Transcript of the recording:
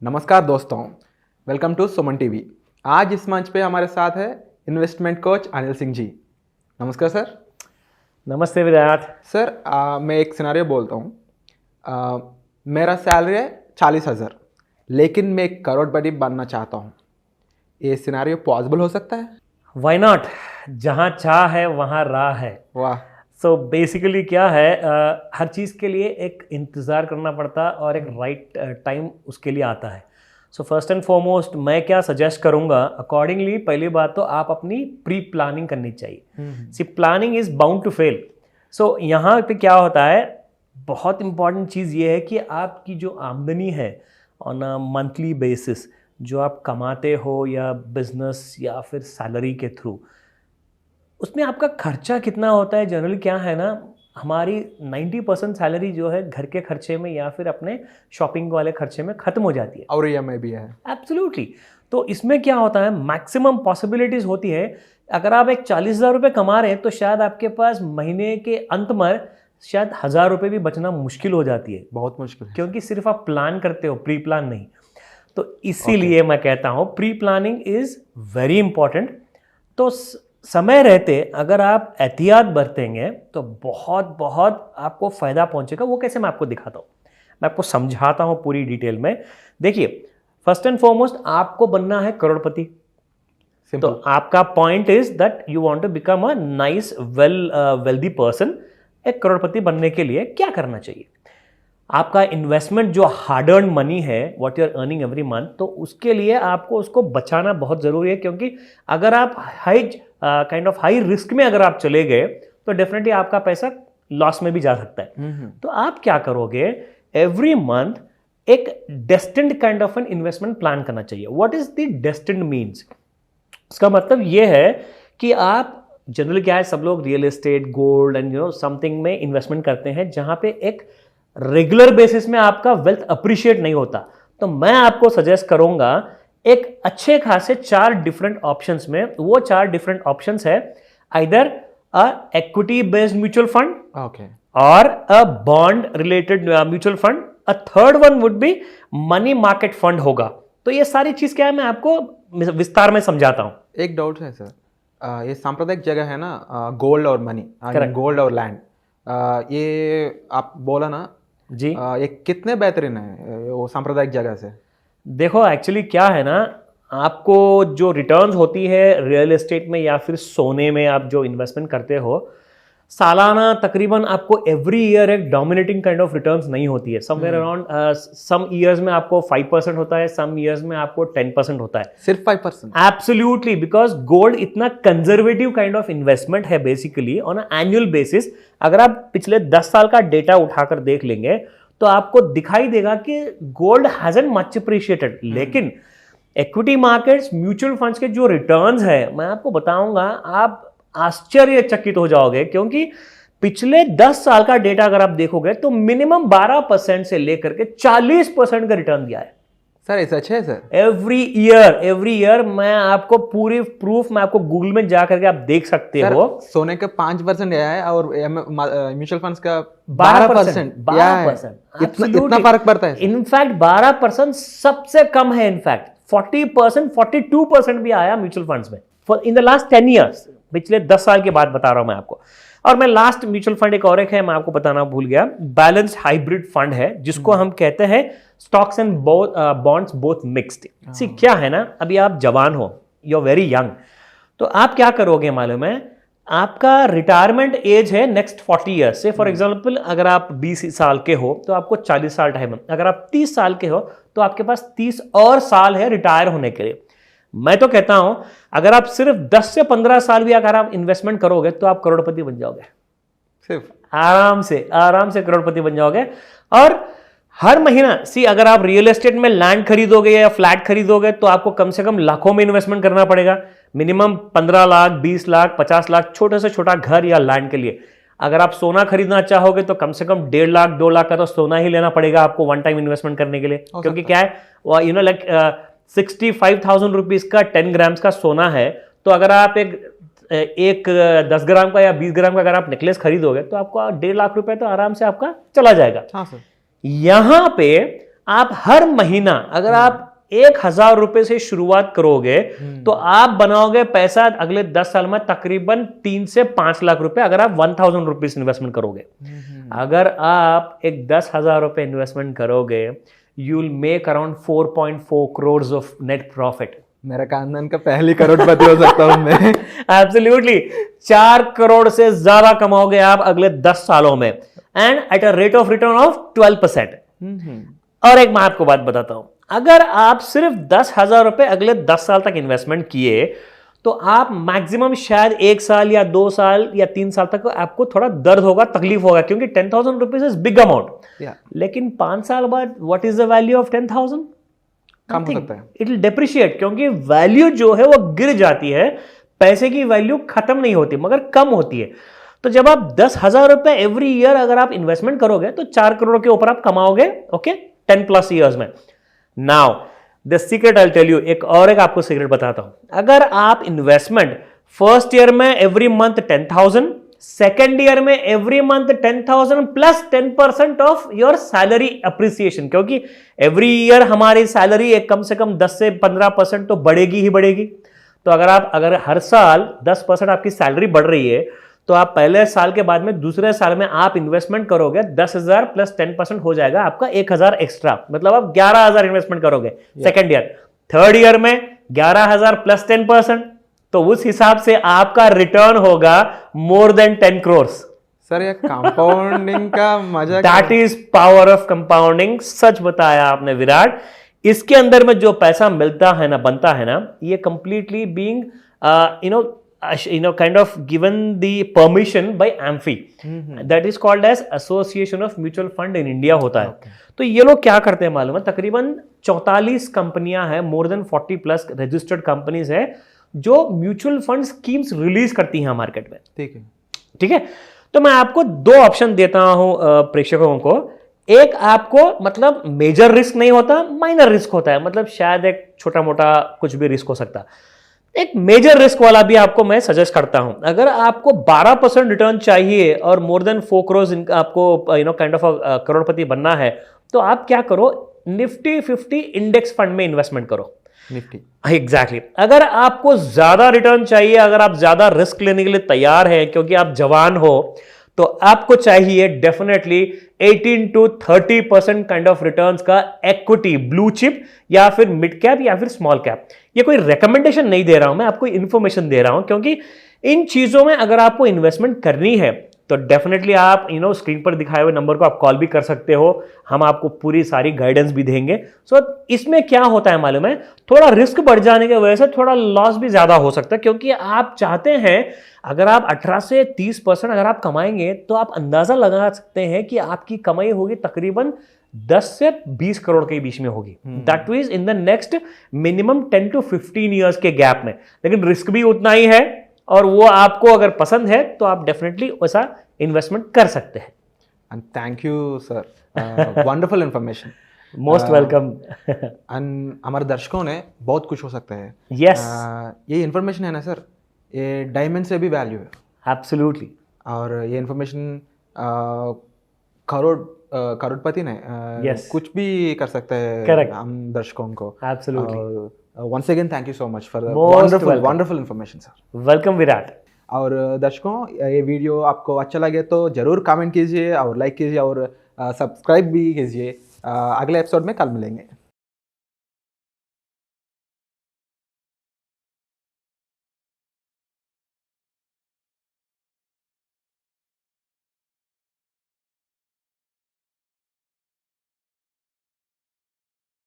नमस्कार दोस्तों, welcome to Suman TV. आज इस मंच पे हमारे साथ है इन्वेस्टमेंट कोच अनिल सिंह जी। नमस्कार सर। नमस्ते विराट। सर मैं एक सिनारियो बोलता हूँ। मेरा सैलरी है 40,000, लेकिन मैं एक करोड़पति बनना चाहता हूँ। ये सिनारियो पॉसिबल हो सकता है? वाई नॉट, जहाँ चाह है वहाँ राह है। वाह। सो बेसिकली क्या है, हर चीज़ के लिए एक इंतज़ार करना पड़ता है और एक राइट टाइम उसके लिए आता है। सो फर्स्ट एंड फॉरमोस्ट मैं क्या सजेस्ट करूँगा, अकॉर्डिंगली पहली बात तो आप अपनी प्री प्लानिंग करनी चाहिए। See planning is bound to fail. So यहाँ पे क्या होता है, बहुत इंपॉर्टेंट चीज़ ये है कि आपकी जो आमदनी है ऑन अ मंथली बेसिस, जो आप कमाते हो या बिजनेस या फिर सैलरी के थ्रू, उसमें आपका खर्चा कितना होता है। जनरली क्या है ना, हमारी 90% सैलरी जो है घर के खर्चे में या फिर अपने शॉपिंग वाले खर्चे में ख़त्म हो जाती है। और EMI भी है। एब्सोल्युटली। तो इसमें क्या होता है, मैक्सिमम पॉसिबिलिटीज़ होती है। अगर आप एक 40,000 रुपये कमा रहे हैं तो शायद आपके पास महीने के अंत में शायद 1,000 रुपये भी बचना मुश्किल हो जाती है। बहुत मुश्किल है, क्योंकि सिर्फ आप प्लान करते हो, प्री प्लान नहीं। तो इसीलिए मैं कहता हूँ pre planning is very important. तो समय रहते अगर आप एहतियात बरतेंगे तो बहुत बहुत आपको फ़ायदा पहुंचेगा। वो कैसे, मैं आपको दिखाता हूँ, मैं आपको समझाता हूँ पूरी डिटेल में। देखिए, फर्स्ट एंड फॉरमोस्ट आपको बनना है करोड़पति। तो आपका point is that you want to become a nice wealthy person. एक करोड़पति बनने के लिए क्या करना चाहिए, आपका इन्वेस्टमेंट जो हार्ड अर्न मनी है, what you are earning every month, तो उसके लिए आपको उसको बचाना बहुत ज़रूरी है। क्योंकि अगर आप हाई रिस्क में अगर आप चले गए तो डेफिनेटली आपका पैसा लॉस में भी जा सकता है। तो आप क्या करोगे, एवरी मंथ एक destined kind of an investment plan करना चाहिए। What is the destined means? इसका मतलब ये है कि आप जनरली क्या है, सब लोग real estate, gold and something में इन्वेस्टमेंट करते हैं जहां पे एक रेगुलर बेसिस में आपका वेल्थ अप्रिशिएट नहीं होता। तो मैं आपको सजेस्ट करूंगा एक अच्छे खासे 4 डिफरेंट ऑप्शंस में। वो 4 डिफरेंट ऑप्शंस है, either a equity based mutual fund, और a bond related mutual fund, a third one would be money market fund होगा। तो ये सारी चीज क्या है, मैं आपको विस्तार में समझाता हूं। एक डाउट है सर, ये सांप्रदायिक जगह है ना, गोल्ड और मनी, गोल्ड और लैंड, ये आप बोला ना जी, ये कितने बेहतरीन है वो सांप्रदायिक जगह से? देखो एक्चुअली क्या है ना, आपको जो रिटर्न्स होती है रियल एस्टेट में या फिर सोने में आप जो इन्वेस्टमेंट करते हो, सालाना तकरीबन आपको एवरी ईयर एक डोमिनेटिंग काइंड ऑफ रिटर्न्स नहीं होती है। समवेयर अराउंड सम ईयर्स में आपको 5% होता है, सम ईयर्स में आपको 10% होता है। सिर्फ 5%? एब्सोल्युटली, बिकॉज गोल्ड इतना कंजर्वेटिव काइंड ऑफ इन्वेस्टमेंट है basically on a annual basis. अगर आप पिछले 10 साल का डेटा उठाकर देख लेंगे तो आपको दिखाई देगा कि गोल्ड हैजंट मच अप्रिशिएटेड। लेकिन इक्विटी मार्केट्स, म्यूचुअल फंड्स के जो रिटर्न्स है, मैं आपको बताऊंगा, आप आश्चर्यचकित हो जाओगे। क्योंकि पिछले 10 साल का डेटा अगर आप देखोगे तो मिनिमम 12% से लेकर के 40% का रिटर्न दिया है। सर ऐसा अच्छा है सर? एवरी ईयर मैं आपको पूरी प्रूफ मैं आपको गूगल में जा करके आप देख सकते हो। सोने का 5% आया है और म्यूचुअल फंड्स का 12%। इतना फर्क पड़ता है। इनफैक्ट 12% सबसे कम है। इनफैक्ट 40%, 42% भी आया म्यूचुअल फंड्स में इन द लास्ट 10 ईयर्स। पिछले 10 साल के बाद बता रहा हूं मैं आपको। और मैं लास्ट म्यूचुअल फंड एक और एक है, मैं आपको बताना भूल गया, बैलेंस्ड हाइब्रिड फंड है, जिसको हम कहते हैं stocks and bonds both mixed. See क्या है ना, अभी आप जवान हो, यू आर वेरी यंग, तो आप क्या करोगे मालूम है, आपका रिटायरमेंट एज है नेक्स्ट 40 ईयर्स से। फॉर एग्जाम्पल, अगर आप 20 साल के हो तो आपको 40 साल टाइम है। अगर आप 30 साल के हो तो आपके पास 30 और साल है रिटायर होने के लिए। मैं तो कहता हूं अगर आप सिर्फ 10 से 15 साल भी अगर आप इन्वेस्टमेंट करोगे तो आप करोड़पति बन जाओगे। सिर्फ आराम से करोड़पति बन जाओगे। और हर महीना अगर आप रियल एस्टेट में लैंड खरीदोगे या फ्लैट खरीदोगे तो आपको कम से कम लाखों में इन्वेस्टमेंट करना पड़ेगा। मिनिमम 15 लाख, 20 लाख, 50 लाख, छोटे से छोटा घर या लैंड के लिए। अगर आप सोना खरीदना चाहोगे तो कम से कम 1.5 लाख, 2 लाख का तो सोना ही लेना पड़ेगा आपको वन टाइम इन्वेस्टमेंट करने के लिए। क्योंकि क्या है, 65,000 रुपीज का 10 ग्राम्स का सोना है, तो अगर आप एक 10 ग्राम का या 20 ग्राम का अगर आप नेकलेस खरीदोगे तो आपको 1.5 लाख रुपए तो आराम से आपका चला जाएगा। हाँ सर। यहां पे आप हर महीना अगर आप 1,000 रुपए से शुरुआत करोगे तो आप बनाओगे पैसा अगले 10 साल में तकरीबन 3 से 5 लाख रुपए, अगर आप 1,000 रुपीज इन्वेस्टमेंट करोगे। अगर आप एक 10,000 रुपए इन्वेस्टमेंट करोगे, you will make around 4.4 crore of net profit. मेरा खानदान का पहली करोड़पति हो सकता हूं मैं। एब्सोल्युटली 4 करोड़ से ज्यादा कमाओगे आप अगले 10 सालों में, and at a rate of return of 12%। और एक मैं आपको बात बताता हूं, अगर आप सिर्फ 10,000 रुपए अगले 10 साल तक इन्वेस्टमेंट किए तो आप मैक्सिमम शायद 1 साल या 2 साल या 3 साल तक आपको थोड़ा दर्द होगा, तकलीफ होगा, क्योंकि 10,000 रुपीज इज बिग अमाउंट। लेकिन 5 साल बाद what is the value of 10,000? कम हो सकता है, इट विल डेप्रिशिएट, क्योंकि वैल्यू जो है वो गिर जाती है, पैसे की वैल्यू खत्म नहीं होती मगर कम होती है। तो जब आप 10,000 रुपए एवरी ईयर अगर आप इन्वेस्टमेंट करोगे तो 4 करोड़ के ऊपर आप कमाओगे, ओके, 10+ ईयर्स में। Now the secret I tell you, एक आपको सीक्रेट बताता हूं। अगर आप इन्वेस्टमेंट फर्स्ट ईयर में एवरी मंथ 10,000, सेकेंड ईयर में every month 10,000 plus 10% of your salary appreciation, क्योंकि एवरी ईयर हमारी सैलरी एक कम से कम 10 से 15% तो बढ़ेगी ही बढ़ेगी। तो अगर हर साल 10% आपकी सैलरी बढ़ रही है तो आप पहले साल के बाद में दूसरे साल में आप इन्वेस्टमेंट करोगे, 10,000 प्लस 10% हो जाएगा आपका 1,000 एक्स्ट्रा, मतलब आप 11,000 इन्वेस्टमेंट करोगे सेकेंड ईयर। थर्ड ईयर में 11,000 प्लस 10%, तो उस हिसाब से आपका रिटर्न होगा मोर देन 10 करोड़। सर ये कंपाउंडिंग का मजा, that is power of compounding. सच बताया आपने विराट। इसके अंदर में जो पैसा मिलता है ना, बनता है ना, ये completely being kind of given the permission by AMFI, that is called as Association of Mutual Fund in India होता है। तो ये लोग क्या करते हैं मालूम है, तकरीबन 44 कंपनियां हैं, मोर देन 40+ रजिस्टर्ड कंपनीज है जो म्यूचुअल फंड स्कीम्स रिलीज करती हैं मार्केट में। ठीक है। तो मैं आपको 2 ऑप्शन देता हूं प्रेक्षकों को। एक आपको मतलब मेजर रिस्क नहीं होता, माइनर रिस्क होता है, मतलब शायद एक छोटा मोटा कुछ भी रिस्क हो सकता। एक मेजर रिस्क वाला भी आपको मैं सजेस्ट करता हूं। अगर आपको 12% रिटर्न चाहिए और मोर देन 4 करोड़ आपको काइंड ऑफ करोड़पति बनना है, तो आप क्या करो, निफ्टी 50 इंडेक्स फंड में इन्वेस्टमेंट करो। Nifty, exactly. अगर आपको ज्यादा रिटर्न चाहिए, अगर आप ज्यादा रिस्क लेने के लिए तैयार हैं क्योंकि आप जवान हो, तो आपको चाहिए definitely 18 to 30% kind of returns का इक्विटी, ब्लू चिप या फिर मिड कैप या फिर स्मॉल कैप। ये कोई रिकमेंडेशन नहीं दे रहा हूं मैं, आपको इंफॉर्मेशन दे रहा हूं, क्योंकि इन चीजों में अगर आपको इन्वेस्टमेंट करनी है तो डेफिनेटली आप स्क्रीन पर दिखाए हुए नंबर को आप कॉल भी कर सकते हो, हम आपको पूरी सारी गाइडेंस भी देंगे। सो इसमें क्या होता है मालूम है, थोड़ा रिस्क बढ़ जाने की वजह से थोड़ा लॉस भी ज्यादा हो सकता है, क्योंकि आप चाहते हैं अगर आप 18 से 30% अगर आप कमाएंगे तो आप अंदाजा लगा सकते हैं कि आपकी कमाई होगी तकरीबन 10 से 20 करोड़ के बीच में होगी। That means in the next minimum 10 to 15 years के गैप में। लेकिन रिस्क भी उतना ही है, और वो आपको अगर पसंद है तो आप डेफिनेटली वैसा इन्वेस्टमेंट कर सकते हैं। And thank you sir, wonderful information, most welcome. And हमारे दर्शकों ने बहुत कुछ हो सकता है। यस, ये इंफॉर्मेशन है ना सर, ये डायमंड से भी वैल्यू है। एब्सोल्युटली। और ये इंफॉर्मेशन करोड़पति ने Yes. कुछ भी कर सकता है। Correct. हम दर्शकों को absolutely. Once again thank you so much for Most welcome. Wonderful information sir. Welcome Virat. और दर्शकों, ये वीडियो आपको अच्छा लगे तो जरूर कमेंट कीजिए और लाइक कीजिए और सब्सक्राइब भी कीजिए। अगले एपिसोड में कल मिलेंगे।